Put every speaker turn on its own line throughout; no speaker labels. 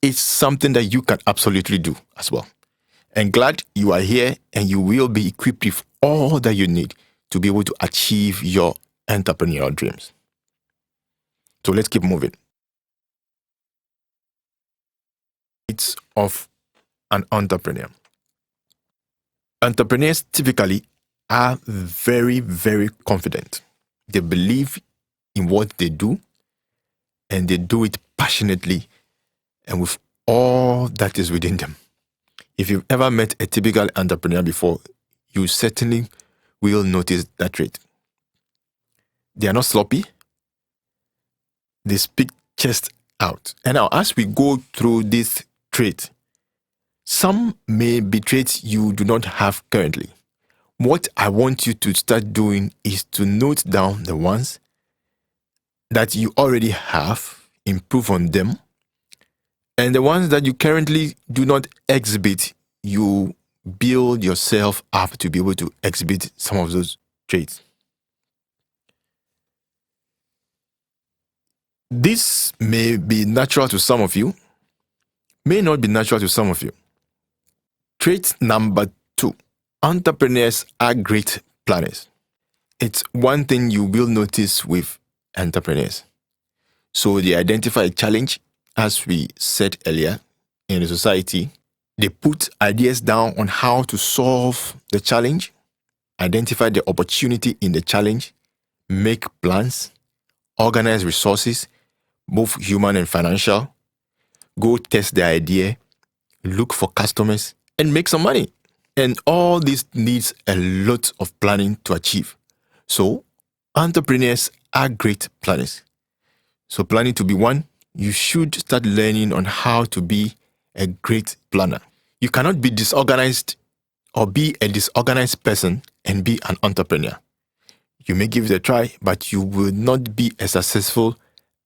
is something that you can absolutely do as well. And glad you are here and you will be equipped with all that you need to be able to achieve your entrepreneurial dreams. So let's keep moving. It's of an entrepreneur. Entrepreneurs typically are very, very confident. They believe in what they do and they do it passionately and with all that is within them. If you've ever met a typical entrepreneur before, you certainly will notice that trait. They are not sloppy. They speak chest out. And now, as we go through this trait, some may be traits you do not have currently. What I want you to start doing is to note down the ones that you already have, improve on them, and the ones that you currently do not exhibit, you build yourself up to be able to exhibit some of those traits. This may be natural to some of you, may not be natural to some of you. Trait number 2, entrepreneurs are great planners. It's one thing you will notice with entrepreneurs. So they identify a challenge, as we said earlier, in the society. They put ideas down on how to solve the challenge, identify the opportunity in the challenge, make plans, organize resources, both human and financial, go test the idea, look for customers, and make some money. And all this needs a lot of planning to achieve. So, entrepreneurs are great planners. So, planning to be one, you should start learning on how to be a great planner. You cannot be disorganized or be a disorganized person and be an entrepreneur. You may give it a try, but you will not be a successful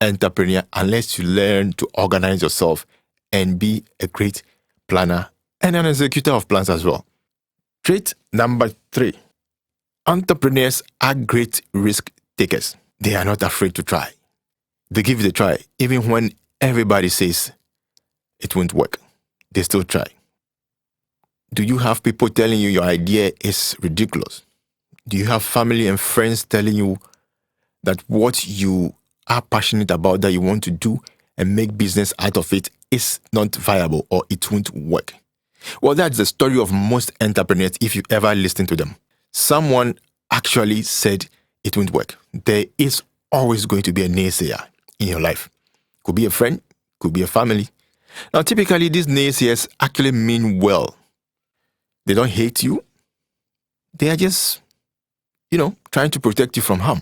entrepreneur unless you learn to organize yourself and be a great planner and an executor of plans as well. Trait number 3, entrepreneurs are great risk takers. They are not afraid to try. They give it a try even when everybody says it won't work. They still try. Do you have people telling you your idea is ridiculous? Do you have family and friends telling you that what you are passionate about, that you want to do and make business out of it, is not viable or it won't work? Well, that's the story of most entrepreneurs if you ever listen to them. Someone actually said it won't work. There is always going to be a naysayer in your life. Could be a friend, could be a family. Now, typically, these naysayers actually mean well. They don't hate you. They are just, trying to protect you from harm.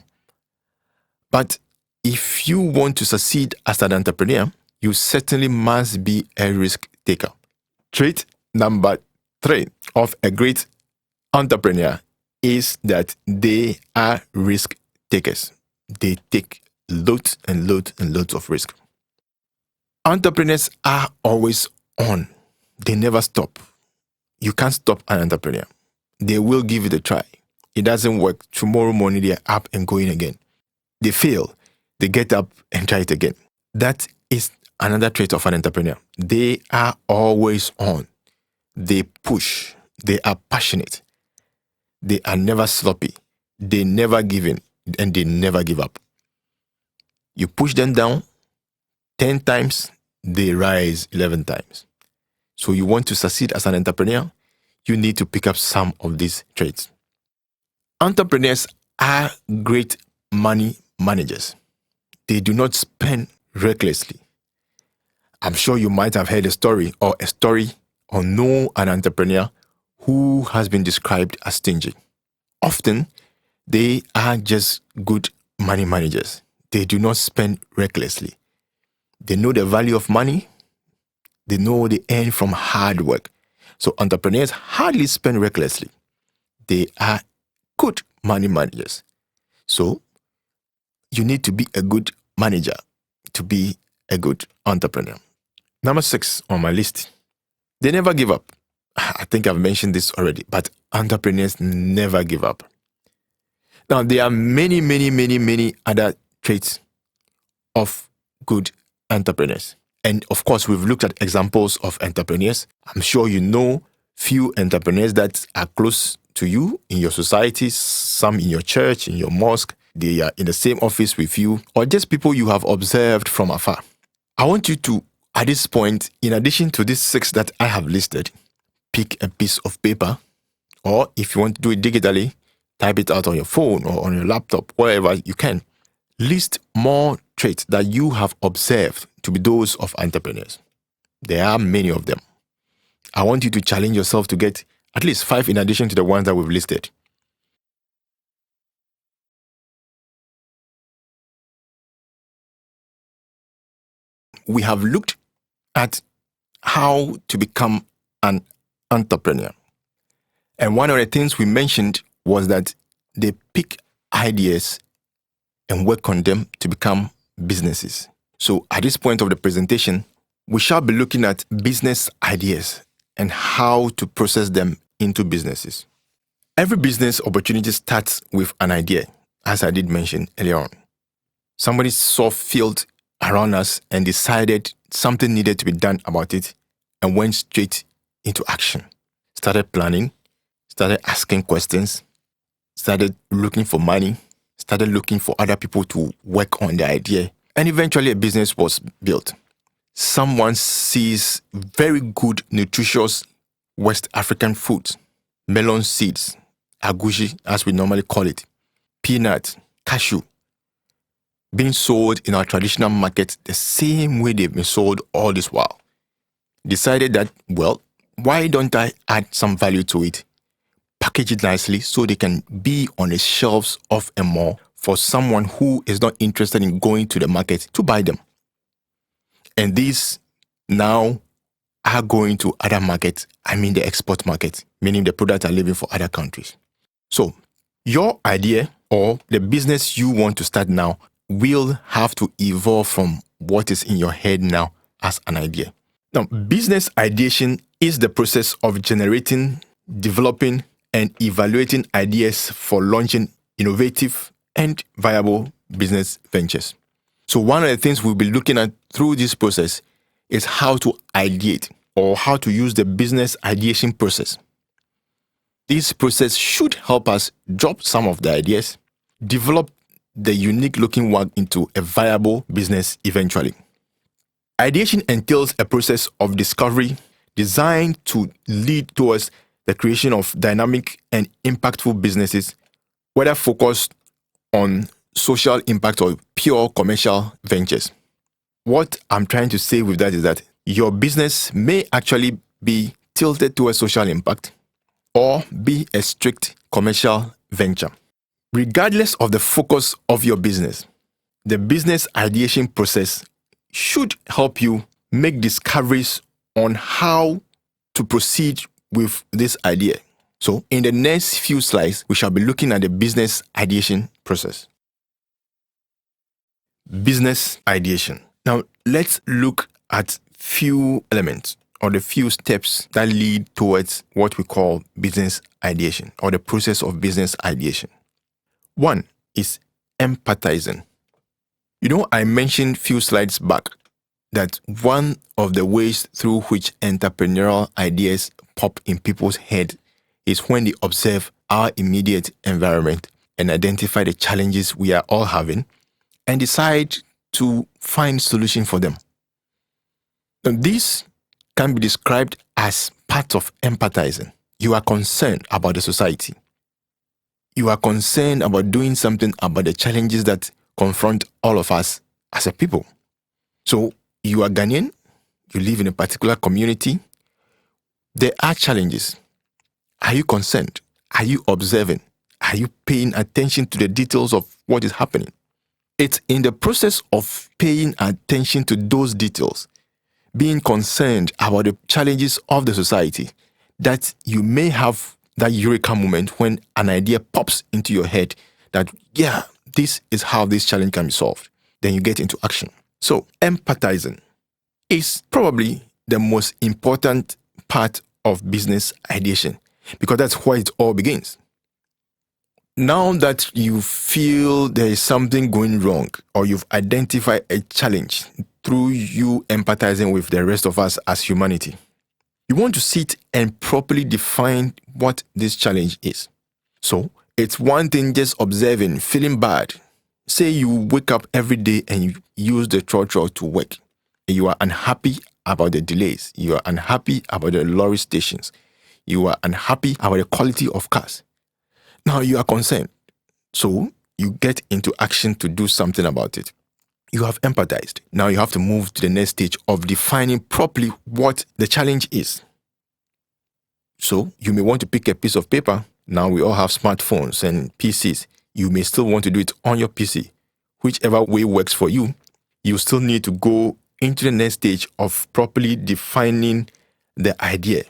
But if you want to succeed as an entrepreneur, you certainly must be a risk taker. Trait number 3 of a great entrepreneur is that they are risk takers. They take loads and loads and loads of risk. Entrepreneurs are always on. They never stop. You can't stop an entrepreneur. They will give it a try. It doesn't work. Tomorrow morning, they're up and going again. They fail. They get up and try it again. That is another trait of an entrepreneur. They are always on. They push. They are passionate. They are never sloppy. They never give in and they never give up. You push them down 10 times, they rise 11 times. So you want to succeed as an entrepreneur, you need to pick up some of these traits. Entrepreneurs are great money managers. They do not spend recklessly. I'm sure you might have heard a story or know an entrepreneur who has been described as stingy. Often, they are just good money managers. They do not spend recklessly. They know the value of money. They know they earn from hard work. So entrepreneurs hardly spend recklessly. They are good money managers. So you need to be a good manager to be a good entrepreneur. Number 6 on my list, they never give up. I think I've mentioned this already, but entrepreneurs never give up. Now, there are many other traits of good entrepreneurs. And of course, we've looked at examples of entrepreneurs. I'm sure you know few entrepreneurs that are close to you in your society, some in your church, in your mosque. They are in the same office with you, or just people you have observed from afar. I want you to, at this point, in addition to these 6 that I have listed, pick a piece of paper, or if you want to do it digitally, type it out on your phone or on your laptop, wherever you can. List more traits that you have observed to be those of entrepreneurs. There are many of them. I want you to challenge yourself to get at least 5 in addition to the ones that we've listed. We have looked at how to become an entrepreneur. And one of the things we mentioned was that they pick ideas and work on them to become businesses. So at this point of the presentation, we shall be looking at business ideas and how to process them into businesses. Every business opportunity starts with an idea, as I did mention earlier on. Somebody saw field around us and decided something needed to be done about it and went straight into action. Started planning, started asking questions, started looking for money, started looking for other people to work on the idea, and eventually a business was built. Someone sees very good, nutritious West African foods, melon seeds, agushi, as we normally call it, peanut, cashew, being sold in our traditional market the same way they've been sold all this while. Decided that, well, why don't I add some value to it, package it nicely so they can be on the shelves of a mall for someone who is not interested in going to the market to buy them. And these now are going to other markets, I mean the export market, meaning the products are leaving for other countries. So your idea or the business you want to start now will have to evolve from what is in your head now as an idea. Now, business ideation is the process of generating, developing, and evaluating ideas for launching innovative and viable business ventures. So one of the things we'll be looking at through this process is how to ideate or how to use the business ideation process. This process should help us drop some of the ideas, develop the unique looking one into a viable business eventually. Ideation entails a process of discovery designed to lead towards the creation of dynamic and impactful businesses, whether focused on social impact or pure commercial ventures. What I'm trying to say with that is that your business may actually be tilted towards social impact or be a strict commercial venture. Regardless of the focus of your business, the business ideation process should help you make discoveries on how to proceed with this idea. So in the next few slides, we shall be looking at the business ideation process. Business ideation. Now, let's look at few elements or the few steps that lead towards what we call business ideation or the process of business ideation. One is empathizing. You know, I mentioned a few slides back that one of the ways through which entrepreneurial ideas pop in people's head is when they observe our immediate environment and identify the challenges we are all having and decide to find solution for them. Now, this can be described as part of empathizing. You are concerned about the society. You are concerned about doing something about the challenges that confront all of us as a people. So you are Ghanaian, you live in a particular community, there are challenges. Are you concerned? Are you observing? Are you paying attention to the details of what is happening? It's in the process of paying attention to those details, being concerned about the challenges of the society, that you may have that eureka moment when an idea pops into your head that, yeah, this is how this challenge can be solved. Then you get into action. So empathizing is probably the most important part of business ideation because that's where it all begins. Now that you feel there is something going wrong, or you've identified a challenge through you empathizing with the rest of us as humanity, you want to sit and properly define what this challenge is. So it's one thing just observing, feeling bad. Say you wake up every day and you use the trotro to work. You are unhappy about the delays. You are unhappy about the lorry stations. You are unhappy about the quality of cars. Now you are concerned. So you get into action to do something about it. You have empathized. Now you have to move to the next stage of defining properly what the challenge is. So you may want to pick a piece of paper. Now we all have smartphones and PCs. You may still want to do it on your PC. Whichever way works for you, you still need to go into the next stage of properly defining the idea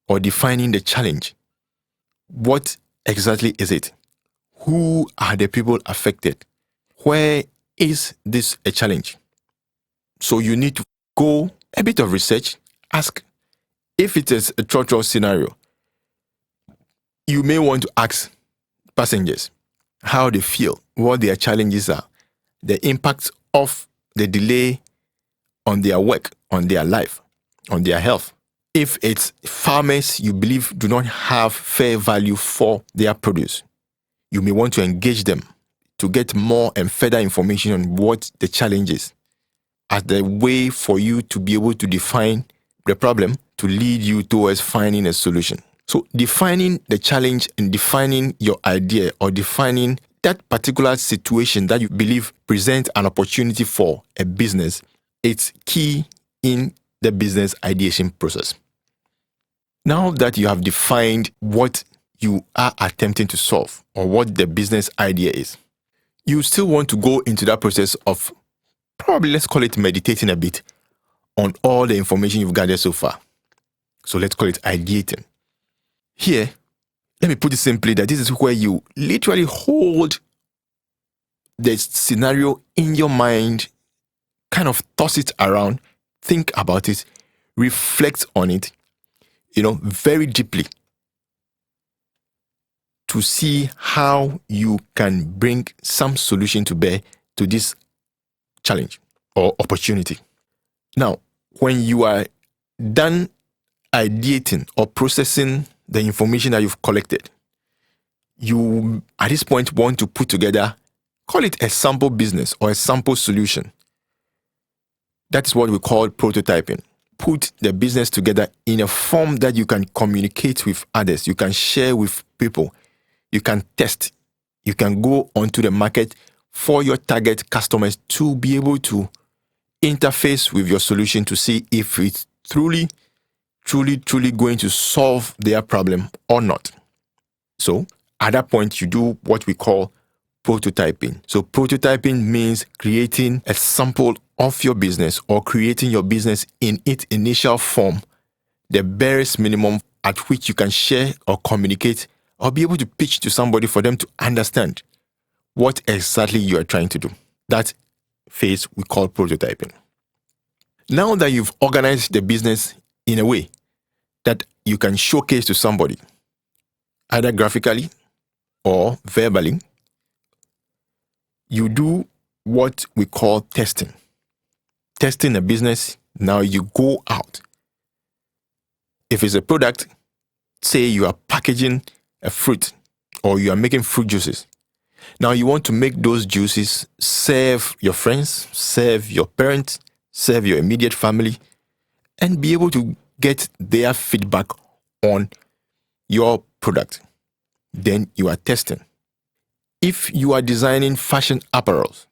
or defining the challenge. What exactly is it? Who are the people affected? Where is this a challenge? So you need to go a bit of research, ask if it is a trotro scenario. You may want to ask passengers how they feel, what their challenges are, the impact of the delay on their work, on their life, on their health. If it's farmers you believe do not have fair value for their produce, you may want to engage them to get more and further information on what the challenge is, as the way for you to be able to define the problem to lead you towards finding a solution. So defining the challenge and defining your idea or defining that particular situation that you believe presents an opportunity for a business, it's key in the business ideation process. Now that you have defined what you are attempting to solve or what the business idea is, you still want to go into that process of probably, let's call it meditating a bit on all the information you've gathered so far. So let's call it ideating. Here, let me put it simply that this is where you literally hold the scenario in your mind, kind of toss it around, think about it, reflect on it, very deeply to see how you can bring some solution to bear to this challenge or opportunity. Now, when you are done ideating or processing the information that you've collected, you at this point want to put together, call it a sample business or a sample solution. That is what we call prototyping. Put the business together in a form that you can communicate with others, you can share with people, you can test, you can go onto the market for your target customers to be able to interface with your solution to see if it's truly going to solve their problem or not. So at that point, you do what we call prototyping. So prototyping means creating a sample of your business or creating your business in its initial form, the barest minimum at which you can share or communicate or be able to pitch to somebody for them to understand what exactly you are trying to do. That phase we call prototyping. Now that you've organized the business in a way that you can showcase to somebody, either graphically or verbally, you do what we call testing. Testing a business, now you go out. If it's a product, say you are packaging a fruit or you are making fruit juices. Now you want to make those juices serve your friends, serve your parents, serve your immediate family, and be able to get their feedback on your product. Then you are testing. If you are designing fashion apparels,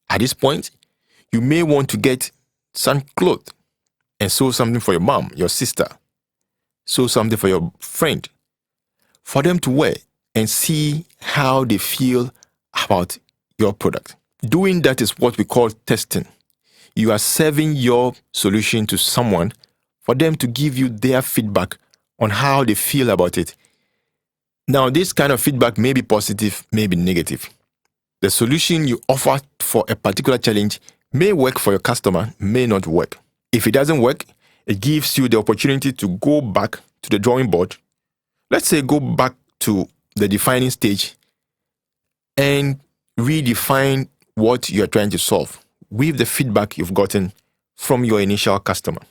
at this point, you may want to get some clothes and sew something for your mom, your sister, sew something for your friend, for them to wear and see how they feel about your product. Doing that is what we call testing. You are serving your solution to someone for them to give you their feedback on how they feel about it. Now, this kind of feedback may be positive, may be negative. The solution you offer for a particular challenge may work for your customer, may not work. If it doesn't work, it gives you the opportunity to go back to the drawing board. Let's say go back to the defining stage and redefine what you're trying to solve with the feedback you've gotten from your initial customer.